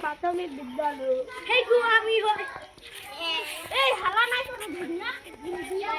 প্রাথমিক বিদ্যালয় এই গো আমি এই হালা নাই তো দুনিয়া দুনিয়া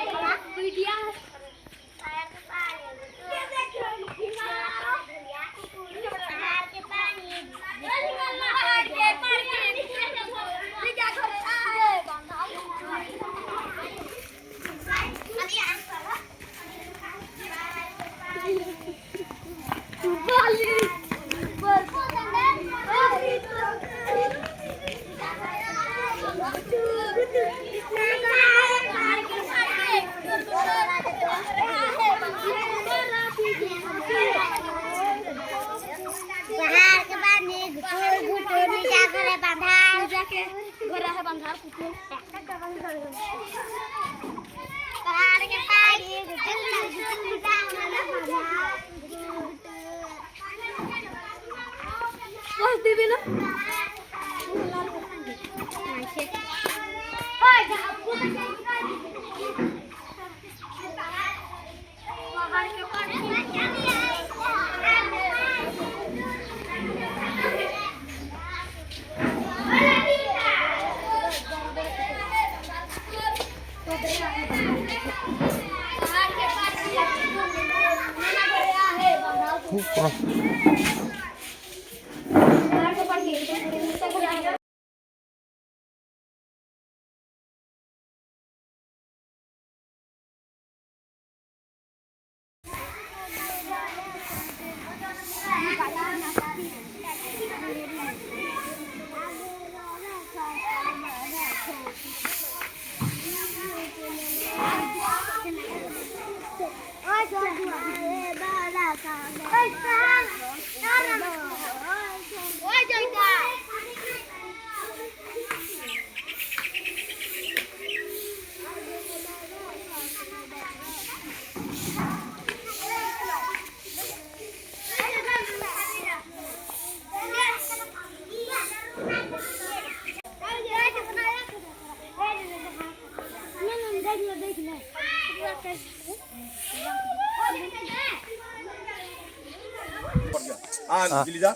Giliza,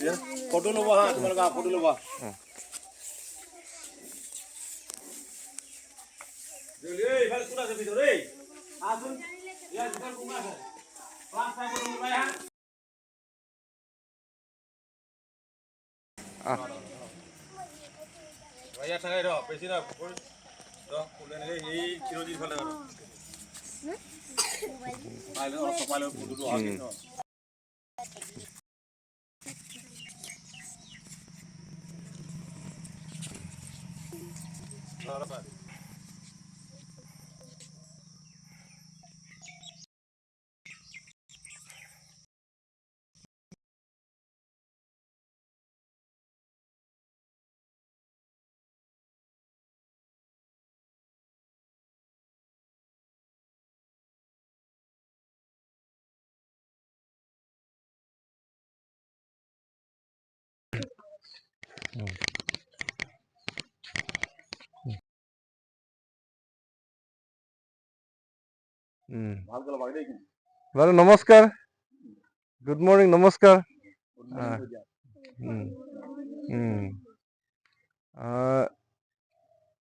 ya. Foto lo bawa, तुम्हारे का फोटो लो बावा. ये भाई पूरा से भीतर रे. आसुन, ये दुकान घुमा है. पांच साल फोटो लो बाया. भैया ठगाई रो, पैसे ना फोन. रो, बोले नहीं ये किलो जी फले रो. पाले और पाले फोटो लो आगे रो. বাৰু নমস্কাৰ, গুড মৰ্নিং, নমস্কাৰ।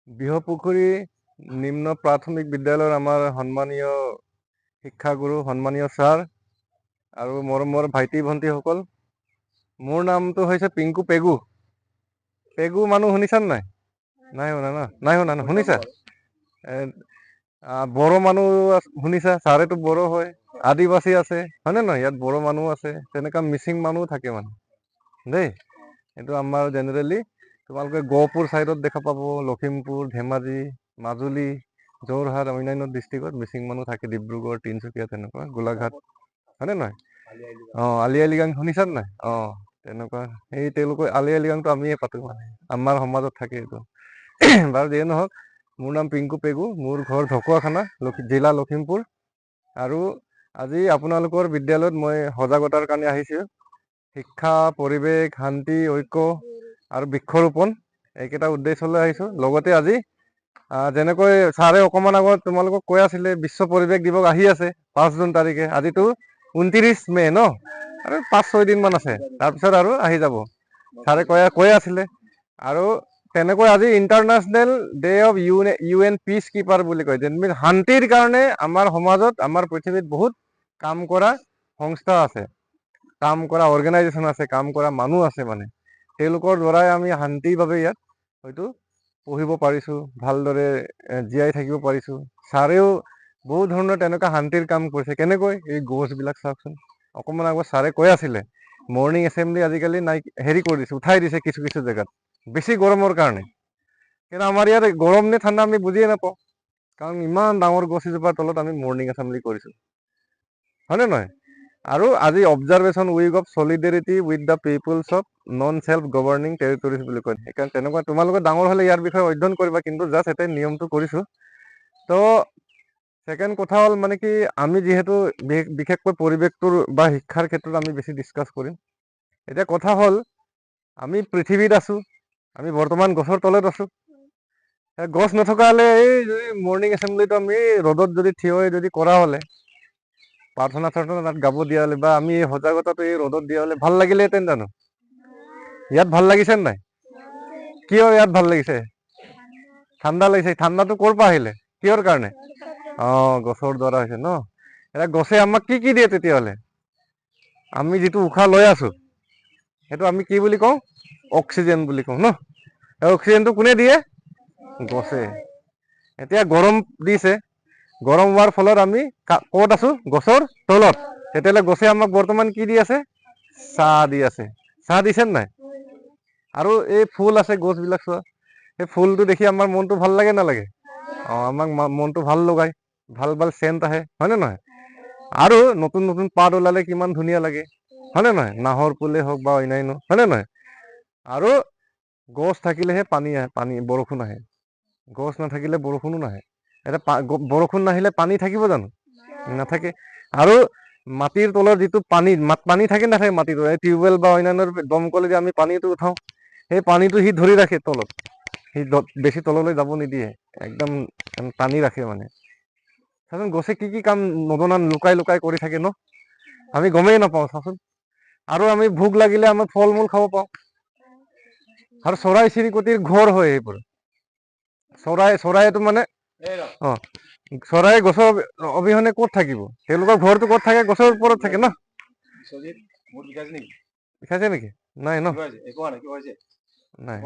বৃহপুখুৰী নিম্ন প্ৰাথমিক বিদ্যালয়ৰ আমাৰ সন্মানীয় শিক্ষাগুৰু, সন্মানীয় ছাৰ আৰু মৰমৰ ভাইটি ভণ্টিসকল, মোৰ নামটো হৈছে পিংকু পেগু। পেগু মানুহ শুনিছা নাই? নাই শুনা ন? নাই শুনা ন? শুনিছা? বড়ো মানুহ শুনিছা? ছাৰেতো বড়ো হয়, আদিবাসী আছে, হয়নে নহয়? ইয়াত বড়ো মানুহ আছে, তেনেকুৱা মিচিং মানুহ থাকে মানে দেই। এইটো আমাৰ জেনেৰেলি তোমালোকে গহপুৰ ছাইডত দেখা পাব, লখিমপুৰ, ধেমাজি, মাজুলী, যোৰহাট, অন্যান্য ডিষ্ট্ৰিক্টত মিচিং মানুহ থাকে, ডিব্ৰুগড়, তিনিচুকীয়া, তেনেকুৱা, গোলাঘাট, হয়নে নহয়? আলি আই লৃগাং শুনিছা নাই? তেনেকুৱা সেই তেওঁলোকৰ আলি আই লৃগাংটো আমিয়ে পাতো মানে, আমাৰ সমাজত থাকে এইটো। বাৰু যিয়ে নহওক, মোৰ নাম পিংকু পেগু, মোৰ ঘৰ ঢকুৱাখানা, জিলা লখিমপুৰ। আৰু আজি আপোনালোকৰ বিদ্যালয়ত মই সজাগতাৰ কাৰণে আহিছোঁ। শিক্ষা, পৰিৱেশ, শান্তি, ঐক্য আৰু বৃক্ষৰোপণ এইকেইটা উদ্দেশ্যলৈ আহিছোঁ। লগতে আজি যেনেকৈ ছাৰে অকণমান আগত তোমালোকক কৈ আছিলে বিশ্ব পৰিৱেশ দিৱস আহি আছে 5 জুন তাৰিখে। আজিতো 29 মে ন, আৰু 5-6 দিনমান আছে, তাৰপিছত আৰু আহি যাব। ছাৰে কৈ আছিলে। আৰু তেনেকৈ আজি international day of UN peacekeeper বুলি কয়। যেন শান্তিৰ কাৰণে আমাৰ সমাজত, আমাৰ পৃথিৱীত বহুত কাম কৰা সংস্থা আছে, কাম কৰা অৰ্গেনাইজেশ্যন আছে, কাম কৰা মানুহ আছে। মানে তেওঁলোকৰ দ্বাৰাই আমি শান্তিৰ বাবে ইয়াত হয়তো পঢ়িব পাৰিছোঁ, ভালদৰে জীয়াই থাকিব পাৰিছোঁ। ছাৰেও বহুত ধৰণৰ তেনেকুৱা শান্তিৰ কাম কৰিছে। কেনেকৈ? এই গছবিলাক চাওকচোন। অকণমান আগত ছাৰে কৈ আছিলে মৰ্ণিং এছেম্বলি আজিকালি নাই, হেৰি কৰি দিছে, উঠাই দিছে কিছু কিছু জেগাত বেছি গৰমৰ কাৰণে। কিন্তু আমাৰ ইয়াত গৰম নে ঠাণ্ডা আমি বুজিয়ে নাপাওঁ, কাৰণ ইমান ডাঙৰ গছ এজোপাৰ তলত আমি মৰ্ণিং এছেম্বলি কৰিছোঁ, হয়নে নহয়? আৰু আজি observation week of solidarity with the peoples of non self governing territories বুলি কয়। সেইকাৰণে তেনেকুৱা তোমালোকে ডাঙৰ হ'লে ইয়াৰ বিষয়ে অধ্যয়ন কৰিবা, কিন্তু জাষ্ট এটাই নিয়মটো কৰিছোঁ। তো ছেকেণ্ড কথা হ'ল মানে কি, আমি যিহেতু বিশেষকৈ পৰিৱেশটোৰ বা শিক্ষাৰ ক্ষেত্ৰত আমি বেছি ডিছকাছ কৰিম। এতিয়া কথা হ'ল, আমি পৃথিৱীত আছোঁ, আমি বৰ্তমান গছৰ তলত আছোঁ। গছ নথকা হ'লে এই যদি মৰ্ণিং এছেম্বলিটো আমি ৰ'দত যদি থিয় হৈ যদি কৰা হ'লে, প্ৰাৰ্থনা তাত গাব দিয়া হ'লে, বা আমি এই সজাগতাটো এই ৰ'দত দিয়া হ'লে ভাল লাগিলেহেঁতেন জানো? ইয়াত ভাল লাগিছে নাই? কিয় ইয়াত ভাল লাগিছে? ঠাণ্ডা লাগিছে। ঠাণ্ডাটো ক'ৰ পৰা আহিলে? কিহৰ কাৰণে? গছৰ দ্বাৰা হৈছে ন। এতিয়া গছে আমাক কি কি দিয়ে তেতিয়াহ'লে? আমি যিটো উশাহ লৈ আছোঁ, সেইটো আমি কি বুলি কওঁ? অক্সিজেন বুলি কওঁ ন। এই অক্সিজেনটো কোনে দিয়ে? গছে। এতিয়া গৰম দিছে, গৰম হোৱাৰ ফলত আমি ক'ত আছোঁ? গছৰ তলত। তেতিয়াহ'লে গছে আমাক বৰ্তমান কি দি আছে? ছাঁ দি আছে। ছাঁ দিছে নাই? আৰু এই ফুল আছে, গছবিলাক চোৱা, সেই ফুলটো দেখি আমাৰ মনটো ভাল লাগে নালাগে? আমাক মনটো ভাল লগায়, ভাল ভাল চেণ্ট আহে, হয়নে নহয়? আৰু নতুন নতুন পাত ওলালে কিমান ধুনীয়া লাগে, হয়নে নহয়? নাহৰ ফুলেই হওক বা অন্যান্য, হয়নে নহয়? আৰু গছ থাকিলেহে পানী আহে, বৰষুণ আহে। গছ নাথাকিলে বৰষুণো নাহে। এতিয়া বৰষুণ নাহিলে পানী থাকিব জানো? নাথাকে। আৰু মাটিৰ তলৰ যিটো পানী থাকে নাথাকে মাটিৰ তলত, টিউবৱেল বা অন্যান্য দমকলে যে আমি পানীটো উঠাওঁ, সেই পানীটো সি ধৰি ৰাখে তলত, সি বেছি তললৈ যাব নিদিয়ে, একদম টানি ৰাখে মানে। চাচোন গছে কি কি কাম নজনা লুকাই লুকাই কৰি থাকে ন, আমি গমেই নাপাওঁ চাচোন। আৰু আমি ভোক লাগিলে আমি ফল মূল খাব পাওঁ। আৰু চৰাই চিৰিকটিৰ ঘৰ হয় এইবোৰ। চৰাইটো মানে চৰাই গছৰ অবিহনে ক'ত থাকিব? তেওঁলোকৰ ঘৰটো ক'ত থাকে? গছৰ ওপৰত থাকে ন। বিষাইছে নেকি? নাই ন? নাই।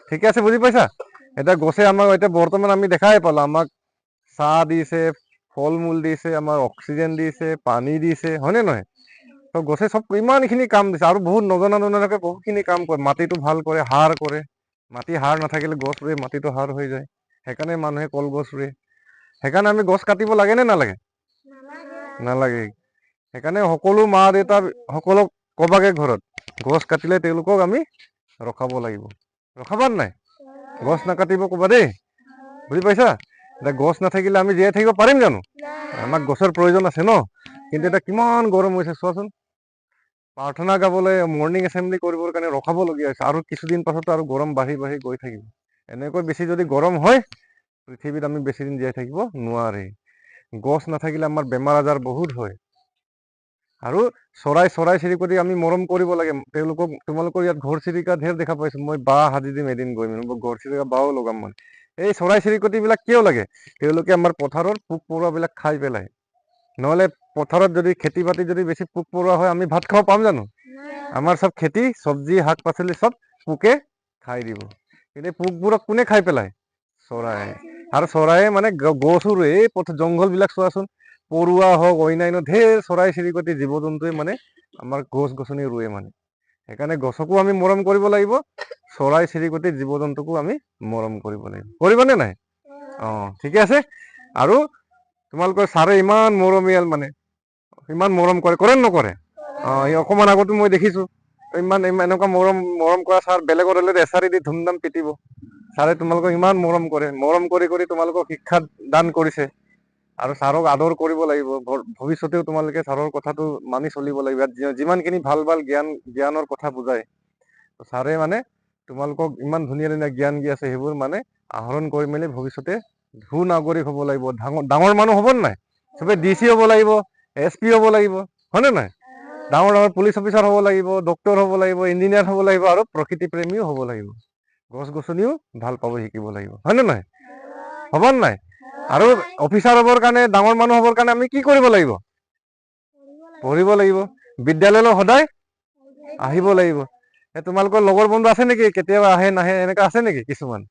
ঠিকে আছে, বুজি পাইছা? এতিয়া গছে আমাক এতিয়া বৰ্তমান আমি দেখাই পালো, আমাক ছাঁ দিছে, ফল মূল দিছে, আমাৰ অক্সিজেন দিছে, পানী দিছে, হয়নে নহয়? তো গছে চব ইমানখিনি কাম দিছে, আৰু বহুত নজনাকৈ বহুতখিনি কাম কৰে। মাটিটো ভাল কৰে, সাৰ কৰে। মাটি সাৰ নাথাকিলে গছ ৰুৱে, মাটিটো সাৰ হৈ যায়। সেইকাৰণে মানুহে কলগছ ৰুৱে। সেইকাৰণে আমি গছ কাটিব লাগে নে নালাগে? নালাগে। সেইকাৰণে সকলো মা দেউতা সকলক কবাগে ঘৰত, গছ কাটিলে তেওঁলোকক আমি ৰখাব লাগিব। ৰখাবা নাই? গছ নাকাটিব ক'বা দেই, বুজি পাইছা? এতিয়া গছ নাথাকিলে আমি জীয়াই থাকিব পাৰিম জানো? আমাক গছৰ প্ৰয়োজন আছে ন। কিন্তু এতিয়া কিমান গৰম হৈছে চোৱাচোন। প্ৰাৰ্থনা গাবলৈ, মৰ্ণিং এছেম্বলি কৰিবৰ কাৰণে ৰখাবলগীয়া হৈছে। আৰু কিছুদিন পাছতো আৰু গৰম বাঢ়ি বাঢ়ি গৈ থাকিব। এনেকৈ বেছি যদি গৰম হয়, পৃথিৱীত আমি বেছি দিন জীয়াই থাকিব নোৱাৰি। গছ নাথাকিলে আমাৰ বেমাৰ আজাৰ বহুত হয়। আৰু চৰাই চিৰিকটি আমি মৰম কৰিব লাগে তেওঁলোকক। তোমালোকৰ ইয়াত ঘৰচিৰিকা ঢেৰ দেখা পাইছো, মই বাঁহ সাজি দিম এদিন গৈ, ঘৰচিৰিকা বাঁহো লগাম মানে। এই চৰাই চিৰিকটিবিলাক কিয় লাগে? তেওঁলোকে আমাৰ পথাৰৰ পোক পৰুৱাবিলাক খাই পেলাই। নহ'লে পথাৰত যদি খেতি বাতি যদি বেছি পোক পৰুৱা হয়, আমি ভাত খাব পাম জানো? আমাৰ চব খেতি চব্জি শাক পাচলি চব পোকে খাই দিব। কিন্তু পোকবোৰক কোনে খাই পেলাই? চৰাই। আৰু চৰাইয়ে মানে গছো ৰুৱে। এই জংঘল বিলাক চোৱাচোন, পৰুৱা হওক অন্যান্য ঢেৰ চৰাই চিৰিকটি জীৱ জন্তুৱে মানে আমাৰ গছ গছনি ৰুৱে মানে। সেইকাৰণে গছকো আমি মৰম কৰিব লাগিব, চৰাই চিৰিকটি জীৱ জন্তুকো আমি মৰম কৰিব লাগিব। কৰিবানে নাই? ঠিকে আছে। আৰু তোমালোকৰ ছাৰে ইমান মৰমীয়াল মানে, ইমান মৰম কৰে, কৰে নকৰে? এই অকমান আগতো মই দেখিছো, ইমান এনেকুৱা মৰম কৰা ছাৰ বেলেগত হ'লে এচাৰি দি ধুমধাম পিটিব। ছাৰে তোমালোকক ইমান মৰম কৰে, মৰম কৰি কৰি তোমালোকক শিক্ষা দান কৰিছে। আৰু ছাৰক আদৰ কৰিব লাগিব। ভৱিষ্যতেও তোমালোকে ছাৰৰ কথাটো মানি চলিব লাগিব। যিমানখিনি ভাল ভাল জ্ঞানৰ কথা বুজায়, ছাৰে মানে তোমালোকক ইমান ধুনীয়া ধুনীয়া জ্ঞান দি আছে, সেইবোৰ মানে আহৰণ কৰি মেলি ভৱিষ্যতে সুনাগৰিক হ'ব লাগিব, ডাঙৰ মানুহ হ'ব নাই? চবে DC হ'ব লাগিব, SP হ'ব লাগিব, হয়নে নাই? ডাঙৰ ডাঙৰ পুলিচ অফিচাৰ হ'ব লাগিব, ডক্তৰ হ'ব লাগিব, ইঞ্জিনিয়াৰ হ'ব লাগিব, আৰু প্ৰকৃতি প্ৰেমীও হ'ব লাগিব। গছ গছনিও ভাল পাব শিকিব লাগিব, হয়নে নাই? হ'ব নাই? আৰু অফিচাৰ হ'বৰ কাৰণে, ডাঙৰ মানুহ হ'বৰ কাৰণে আমি কি কৰিব লাগিব? পঢ়িব লাগিব। বিদ্যালয়লৈ সদায় আহিব লাগিব। তোমালোকৰ লগৰ বন্ধু আছে নেকি কেতিয়াবা আহে নাহে এনেকা আছে নেকি? কিছুমান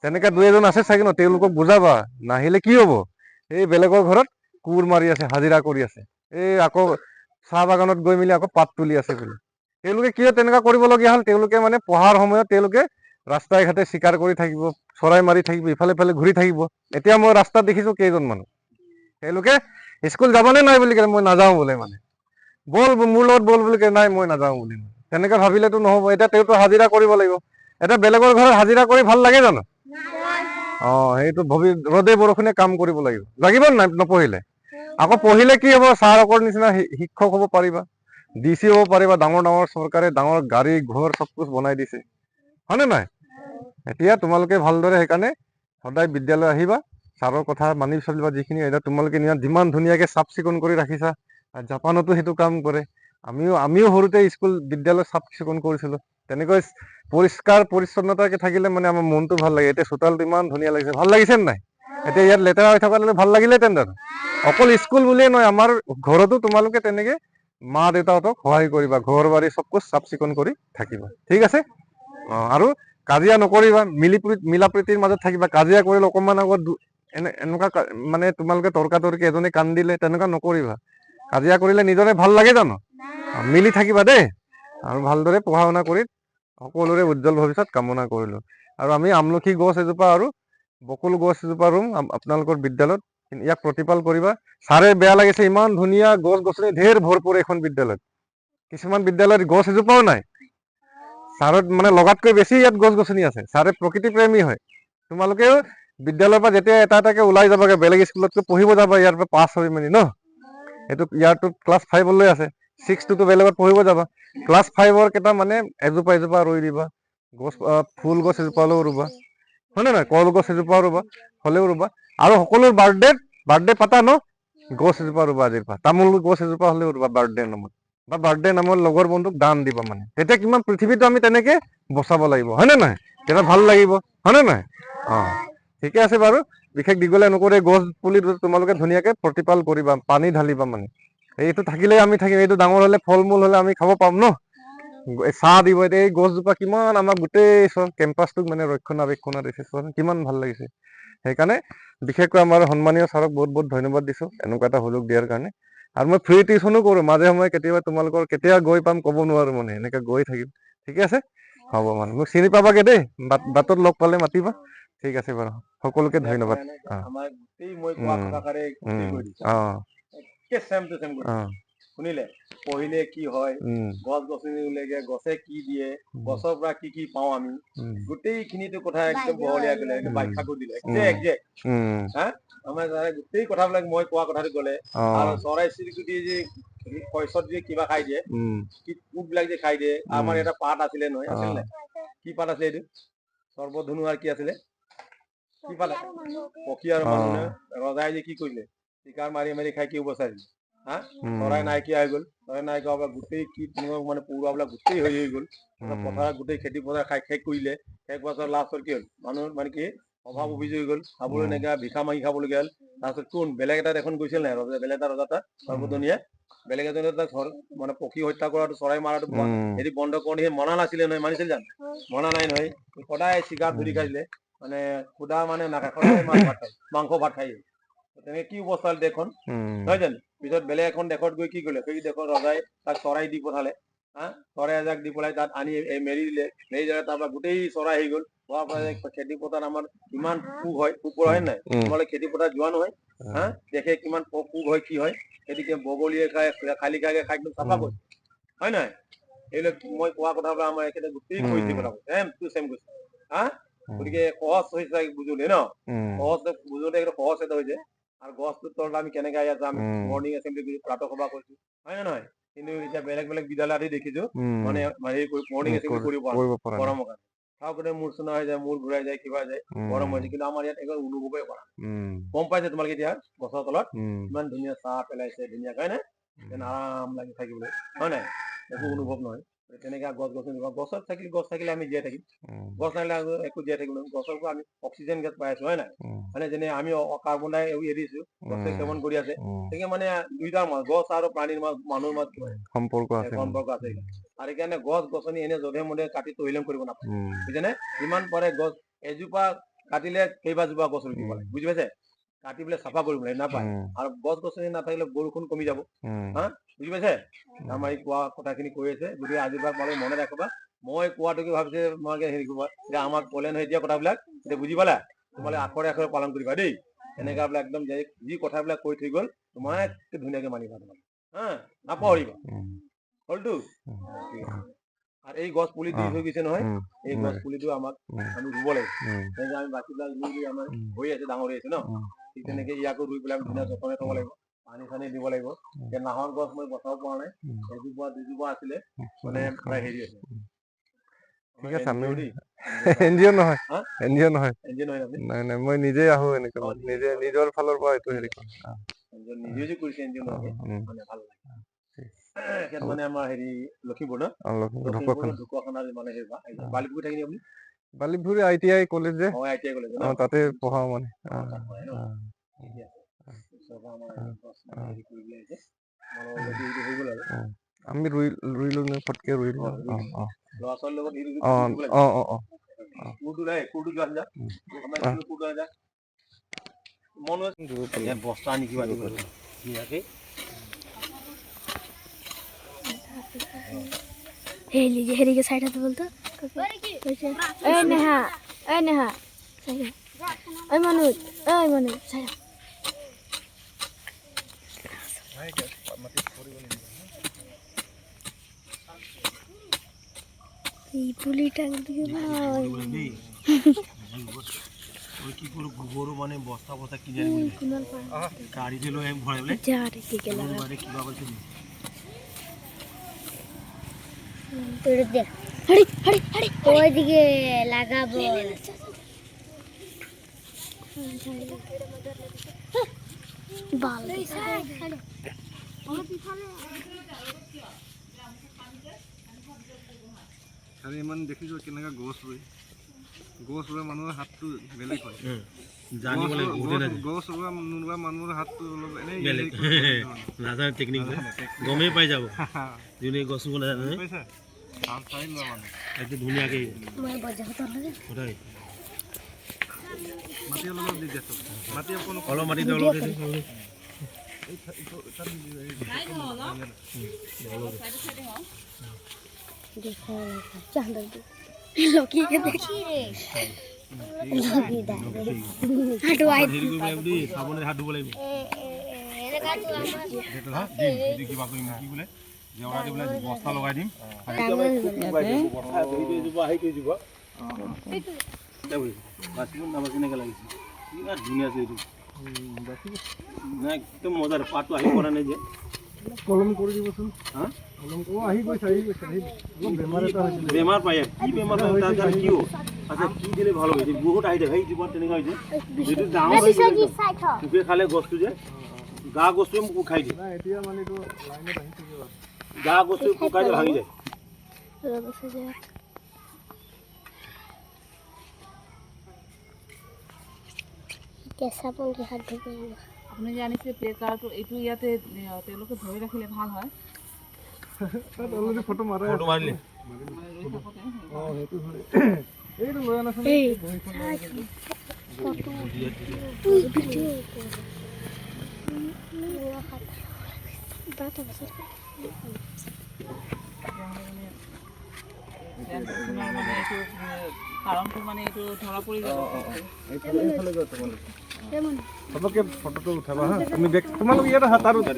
তেনেকা 2 এজন আছে চাগে ন? তেওঁলোকক বুজাবা, নাহিলে কি হ'ব? এই বেলেগৰ ঘৰত কোৰ মাৰি আছে, হাজিৰা কৰি আছে, এই আকৌ চাহ বাগানত গৈ মেলি আকৌ পাত তুলি আছে বুলি। তেওঁলোকে কিয় তেনেকুৱা কৰিবলগীয়া হ'ল? তেওঁলোকে মানে পঢ়াৰ সময়ত তেওঁলোকে ৰাস্তাই ঘাটে চিকাৰ কৰি থাকিব, চৰাই মাৰি থাকিব, ইফালে ইফালে ঘূৰি থাকিব। এতিয়া মই ৰাস্তাত দেখিছো কেইজন মানুহ, তেওঁলোকে স্কুল যাবনে নাই বুলি কয়, মই নাযাওঁ বোলে। মানে বল মোৰ লগত বল বুলি কয়, নাই মই নাযাওঁ বুলি। তেনেকে ভাবিলেতো নহ'ব। এতিয়া তেওঁতো হাজিৰা কৰিব লাগিব। এতিয়া বেলেগৰ ঘৰত হাজিৰা কৰি ভাল লাগে জানো? সেইটো ৰ'দে বৰষুণে কাম কৰিব লাগিব নাই? নপঢ়িলে আকৌ পঢ়িলে কি হ'ব? ছাৰকৰ নিচিনা শিক্ষক হ'ব পাৰিবা, DC হ'ব পাৰিবা। ডাঙৰ ডাঙৰ চৰকাৰে ডাঙৰ গাড়ী ঘৰ চব কুছ বনাই দিছে, হয়নে নাই? এতিয়া তোমালোকে ভালদৰে সেইকাৰণে সদায় বিদ্যালয় আহিবা, ছাৰৰ কথা মানি চলিবা। যিখিনি এতিয়া তোমালোকে যিমান ধুনীয়াকে চাফ চিকুণ কৰি ৰাখিছা, জাপানতো সেইটো কাম কৰে। আমিও সৰুতে স্কুল বিদ্যালয় চাফ চিকুণ কৰিছিলো। তেনেকৈ পৰিষ্কাৰ পৰিচ্ছন্নতাকে থাকিলে মানে আমাৰ মনটো ভাল লাগে। এতিয়া চোতালটো ইমান ধুনীয়া লাগিছে, ভাল লাগিছে নাই? এতিয়া ইয়াত লেতেৰা হৈ থকা ভাল লাগিলে তেন্তে। অকল স্কুল বুলিয়ে নহয়, আমাৰ ঘৰতো তোমালোকে তেনেকে মা দেউতাহঁতক সহায় কৰিবা, ঘৰ বাৰী চব কুছ চাফ চিকুণ কৰি থাকিবা, ঠিক আছে? আৰু কাজিয়া নকৰিবা, মিলা প্ৰীতিৰ মাজত থাকিবা। কাজিয়া কৰিলে অকণমান আগত এনেকুৱা মানে তোমালোকে তৰ্কাতৰ্কি এজনে কান্দিলে তেনেকুৱা নকৰিবা। কাজিয়া কৰিলে নিজৰে ভাল লাগে জানো? মিলি থাকিবা দেই। আৰু ভালদৰে পঢ়া শুনা কৰি সকলোৰে উজ্জ্বল ভৱিষ্যত কামনা কৰিলো। আৰু আমি আমলখি গছ এজোপা আৰু বকুল গছ এজোপা ৰুম আপোনালোকৰ বিদ্যালয়ত। ইয়াক প্ৰতিপাল কৰিবা। ছাৰে বেয়া লাগিছে, ইমান ধুনীয়া গছ গছনি ঢেৰ ভৰপূৰ এইখন বিদ্যালয়ত। কিছুমান বিদ্যালয়ত গছ এজোপাও নাই। ছাৰত মানে লগাতকৈ বেছি ইয়াত গছ গছনি আছে। ছাৰে প্ৰকৃতি প্ৰেমী হয়। তোমালোকেও বিদ্যালয়ৰ পৰা যেতিয়া এটা এটাকে ওলাই যাবাগে, বেলেগ স্কুলতকৈ পঢ়িব যাবা, ইয়াৰ পৰা পাছ হৈ মেলি ন? ইয়াৰটো ক্লাছ 5লৈ আছে, 6টোতো বেলেগত পঢ়িব যাবা। ক্লাছ 5ৰ কেইটা মানে এজোপা এজোপা ৰুই দিবা। ফুল গছ এজোপা হ'লেও ৰুবা, হয়নে নাই? কলগছ এজোপা ৰুবা, হ'লেও ৰুবা। আৰু সকলো বাৰ্থডে পাতা ন? গছ এজোপা ৰুবা আজিৰ পৰা। তামোল গছ এজোপা হ'লেও ৰুবা বাৰ্থডে নামত, বা বাৰ্থডে নামত লগৰ বন্ধুক দান দিবা। মানে তেতিয়া কিমান পৃথিৱীটো আমি তেনেকে বচাব লাগিব, হয়নে নাই? তেতিয়া ভাল লাগিব, হয়নে নাই? ঠিকে আছে বাৰু। বিশেষ দীঘলীয়া নকৰি গছ পুলি তোমালোকে ধুনীয়াকে প্ৰতিপাল কৰিবা, পানী ঢালিবা। মানে এইটো থাকিলে আমি থাকিম। এইটো ডাঙৰ হলে ফল মূল হলে আমি খাব পাম ন? চাহ দিব। এতিয়া এই গছজোপা কিমান আমাক গোটেই কেম্পাছটোক মানে ৰক্ষণাবেক্ষণা দিছে, কিমান ভাল লাগিছে। সেইকাৰণে বিশেষকৈ আমাৰ সন্মানীয় ছাৰক বহুত বহুত ধন্যবাদ দিছো এনেকুৱা এটা সুযোগ দিয়াৰ কাৰণে। আৰু মই ফ্ৰী টিউচনো কৰো মাজে সময়ে। কেতিয়াবা তোমালোকৰ কেতিয়া গৈ পাম ক'ব নোৱাৰো, মানে এনেকে গৈ থাকিম। ঠিকে আছে, হ'ব। মানে মোক চিনি পাবাগে দেই, বাটত লগ পালে মাতিবা। ঠিক আছে বাৰু, সকলোকে ধন্যবাদ। শুনিলে পঢ়িলে কি হয়, গছ গছনি ৰুলেগে গছে কি দিয়ে, গছৰ পৰা কি কি পাওঁ আমি, গোটেইখিনিতো কথা একদম বহলিয়াই গ'লে, ব্যাখ্যা কৰি দিলে আমাৰ গোটেই কথাবিলাক মই কোৱা কথাটো গ'লে। আৰু চৰাই চিৰিকটি যে শস্যত যে কিবা খাই দিয়ে, পোক বিলাক যে খাই দিয়ে। আমাৰ এটা পাত আছিলে নহয়, আছিল নে? কি পাত আছিলে এইটো? সৰ্বধনু আৰু কি আছিলে? কি পাত? পক্ষী আৰু মানুহে ৰজাই যে কি কৰিলে, চিকাৰ মাৰি মাৰি খাই কি অৱস্থা দিলে? চৰাই নাইকিয়া হৈ গ'ল। চৰাই নাইকিয়া হোৱাৰ গোটেই কীট মানে পৰুৱাবিলাক গোটেই হৈ গ'ল। পথাৰত গোটেই খেতি পথাৰ খাই শেষ কৰিলে। শেষ বছৰ লাষ্টত কি হ'ল? মানুহ মানে কি অভাৱ অভিযোগ হৈ গ'ল, খাবলৈ নাইকিয়া, ভিক্ষা মাগি খাবলগীয়া হ'ল। তাৰপিছত কোন বেলেগ এটা এখন গৈছিল নাই, বেলেগ এটা ৰজা তাত সৰ্বধনীয়ে বেলেগ এজনে তাক মানে পক্ষী হত্যা কৰাটো, চৰাই মাৰাটো হেৰি বন্ধ কৰি মনা নাছিলে নহয়, মানিছিল জানো? মনা নাই নহয়। সদায় চিকাৰ ধৰি খাইছিলে, মানে সুদা মানে নাখায়, সদায় মাংস ভাত খায়। তেনেকে কি অৱস্থা হ'ল দেশখন, নহয় জানো? পিছত বেলেগ এখন দেশত গৈ কি কৰিলে, সেই দেশৰ ৰজাই তাক চৰাই দি পঠালে। চৰাই এজাক দি পেলাই তাত আনি মেলি দিলে। মেলি দিলে তাৰ পৰা গোটেই চৰাই আহি গ'ল। হোৱাৰ পৰা খেতি পথাৰত আমাৰ কিমান পোক হয়, পোক হয় নাই? তোমালোকে খেতি পথাৰত যোৱা নহয়? দেখে কিমান পোক হয়, কি হয়? গতিকে বগলীয়ে খাই, খালি খাই একদম চাফা কৰি, হয় নহয়? এইবিলাক মই কোৱা কথাবিলাক আমাৰ এখেতে গোটেই কৈছে কথাবোৰ, ছেম টু ছেম কৈছে। গতিকে সহজ হৈছে বুজোতে ন? সহজ বুজোতে সহজ এটা হৈছে। আৰু গছটোৰ তলত আমি কেনেকে ইয়াত যাম, মৰ্ণিং এছেম্বলি প্ৰাতঃ সভা কৰিছো, হয় নে নহয়? কিন্তু এতিয়া বেলেগ বেলেগ বিদ্যালয়ত দেখিছো মানে মৰ্ণিং এছেম্বলি কৰিব পৰা নাই, গৰমৰ কাৰণে। ঠাকুৰে মূৰ চুনা হৈ যায়, মূৰ ঘূৰাই যায়, কিবা যায়, গৰম হৈ যায়। কিন্তু আমাৰ ইয়াত একবাৰ অনুভৱেই কৰা গম পাইছে তোমালোকে এতিয়া গছৰ তলত ইমান ধুনীয়া চাহ পেলাইছে, ধুনীয়াকৈ হয় নে যেন আৰাম লাগি থাকিবলৈ, হয় নাই? একো অনুভৱ নহয়। তেনেকা গছ গছনি গছ থাকিলে আমি জীয়াই থাকিম, গছ নাহিলে একো জীয়াই থাকিব নোৱাৰিম। গছৰ পৰা আমি অক্সিজেন গেছ পাই আছো, হয় নাই? মানে যেনে আমি কাৰ্বন ডাই এৰিছো, গছে সেৱন কৰি আছে। তেনেকে মানে দুইটাৰ মাজ গছ আৰু প্ৰাণীৰ মাজ মানুহৰ মাজ সম্পৰ্ক আছে। আৰু সেইকাৰণে গছ গছনি এনে যধে মধে কাটি তহিলং কৰিব নাপায়, বুজিছেনে? যিমান পাৰে গছ এজোপা কাটিলে কেইবাজোপা গছ ৰুব লাগে, বুজি পাইছে? কাটি পেলাই চাফা কৰিব লাগে, নাপায়। আৰু গছ গছনি নাথাকিলে বৰষুণ কমি যাব, হা বুজি পাইছে? আমাৰ এই কোৱা কথাখিনি কৈ আছে, গতিকে আজিৰ পৰা তোমালোকে মনে ৰাখিবা। মই কোৱাটোকে ভাবিছে তোমালোকে হেৰি কৰিবা, যে আমাক ক'লে নহয় এতিয়া কথাবিলাক, এতিয়া বুজি পালা? তোমালোকে আখৰে আখৰে পালন কৰিবা দেই। এনেকা বিলাক একদম যি কথাবিলাক কৈ থৈ গ'ল তোমাক ধুনীয়াকে মানিবা তোমালোকে, হা নাপাহৰিবা, হলটো? আৰু এই গছ পুলি দি থৈ গৈছে নহয়, এই গছ পুলিটো আমাক আমি ৰুব লাগিব। তেনেকে আমি বাকীবিলাক ৰুই আমাৰ হৈ আছে, ডাঙৰ হৈ আছে ন, ঠিক তেনেকে ইয়াকো ৰুই পেলাই ধুনীয়া যতনে থব লাগিব, পানী চানী দিব লাগিব। এতিয়া নাহৰ গছ মই বচাব পৰা নাই, এজোপা দুজোপা আছিলে মানে প্ৰায় হেৰি আছে। ঠিক আছে, আমি এনজিঅ' নহয়, এনজিঅ' নহয়, নাই নাই, মই নিজে আহো এনেকে, নিজে নিজৰ ফালৰ পৰা এইটো হেৰি কৰোঁ। নিজে যে কৰিছে এনজিঅ' নহয়, মানে ভাল লাগে। মানে আমাৰ হেৰি লখিমপুৰ ন, লখিমপুৰ ঢকুৱাখানাৰ মানে হেৰি বালিপুৰ থাকিলে আপুনি বালিপুৰ ITI কলেজ যে, ITI কলেজ তাতে পঢ়াও মানে। আমি ৰুই ললো ফটকে ৰুই ললো। ল'ৰা ছোৱালীৰ লগত বস্তা আনি কিবা ধুনীয়াকে হেৰিকে চাই থাকো বলতো। এই নেহা, এই নেহা, এই মনোজ, এই মনোজ চাই থাক। এই পুলিটা দিকে ভাই কি করব গোবর মানে বস্তা বস্তা কিনে আনি গাড়ি দিলো এম ভরে বলে যা রে দিকে লাগা মানে কি বাবা তুমি তোর দে হড়ি হড়ি হড়ি ওই দিকে লাগাবো বাল আৰু ইমান দেখিছো কেনেকা গছ ৰুৱে মানুহৰ হাতটো বেলেগ হয়, গছ ৰুৱা মানুহৰ হাতটো অলপ এনেই বেলেগ নাজানে টেকনিক গমেই পাই যাব যোনে গছ ৰুব নাজানে একদম ধুনীয়াকে মাটি অলপ দি দিছো, মাটি অলপ মাটি দি অলপ देखो चांदर लोकी के देखी रे लोकी दा हटवाई দি সাবনে হাত ধুব লাগিব এনে কাটু আমার যেটা হ্যাঁ দি কিবা কই কি বলে জেওৰা দি বলে বস্তা লগাই দিম বাসিবন নাম কেনেকে লাগিছে ইমান ধুনীয়া আছে এইটো একদম মজাৰ পাতটো আহি পৰা নাই যে কলম কৰি দিবচোন। হা কলম আহি গৈছে অলপ বেমাৰ এটা হৈছিল, বেমাৰ পায় কি বেমাৰ পায় তাৰ কি আচ্ছা কি দিলে ভাল হয় বহুত আহি যায় সেই জীৱন তেনেকুৱা হৈছে যেটো ডাঙৰ হৈ পোকে খালে গছটো যে গা গছটো মোক খাই দিয়ে না এতিয়া মানে তো লাইনত আহি থাকিব গা গছটো পোকাই ভাঙি যায় কেঁচা পঙ্কি হাত ধুব আপুনি জানিছে প্লেকাৰ্ডটো এইটো ইয়াতে তেওঁলোকে ধৰি ৰাখিলে ভাল হয় তাত অলৰেডি ফটো মাৰিলে অ সেইটো হয় এইটো লৈ আনাচোন ফটো ভিডিও মানে এইটো কাৰণটো মানে এইটো ধৰা পৰি যাব সবকে ফটোটো উঠাবা হা তুমি তোমালোক ইয়াত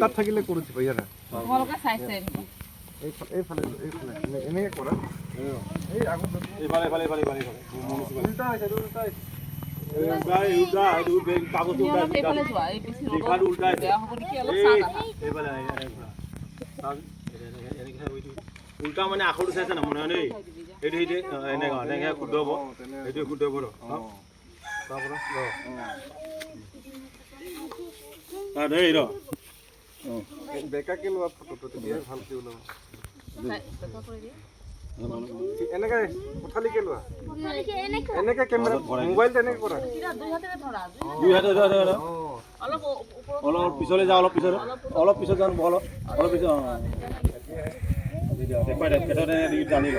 তাত থাকিলে কৰি দিবা ইয়াত তোমালোকে চাইছে এইফালে এনেকে কৰা এই আগত এইফালে উল্টা হৈছে উল্টা কাগজ সেইফালে যোৱা এই বেছি দেখাটো উল্টা আছে বেয়া হ'ব নেকি অলপ চাহ আহা উল্টা মানে আখৰটো চাইছে না মনে হয় এইটো এনেকা এনেকে শুদ্ধ হ'ব এইটো শুদ্ধ হ'ব তাৰপৰা দেই ৰ বেকাকে লোৱা ফটোটো তেতিয়াহে ভালকে ওলাব বেকা কৰি দিয়ে এনেকে পথালিকে লোৱা এনেকে কেমেৰা মোবাইল তেনেকে কৰা কিনা দুই হাতেৰে ধৰা দুই হাতে ধৰা অলপ ওপৰত অলপ পিছলৈ যা অলপ পিছত যাওঁ অলপ পিছত দেখুৱাই দে পেটতে টানি ল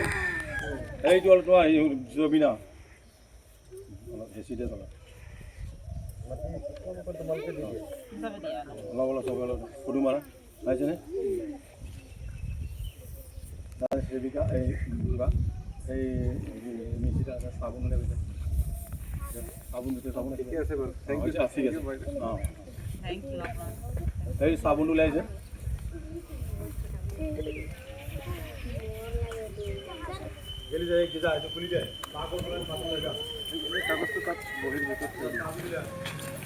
এইটো অলপ জবি না অলপ হেঁচিতে চলা অলপ চব অলপ ফটো মাৰা পাইছেনে সেবিকা এই মিচিটা চাবোন চাবোন দিতে চাবোন ঠিকে আছে বাৰু থেংক ইউ ঠিক আছে অঁ থ্যাংক ইউ আপনার এই চাবোন ওলাইছে গেলি যায় কি যায় খুলি দে কাগজটো তাত বহিৰ ভিতৰত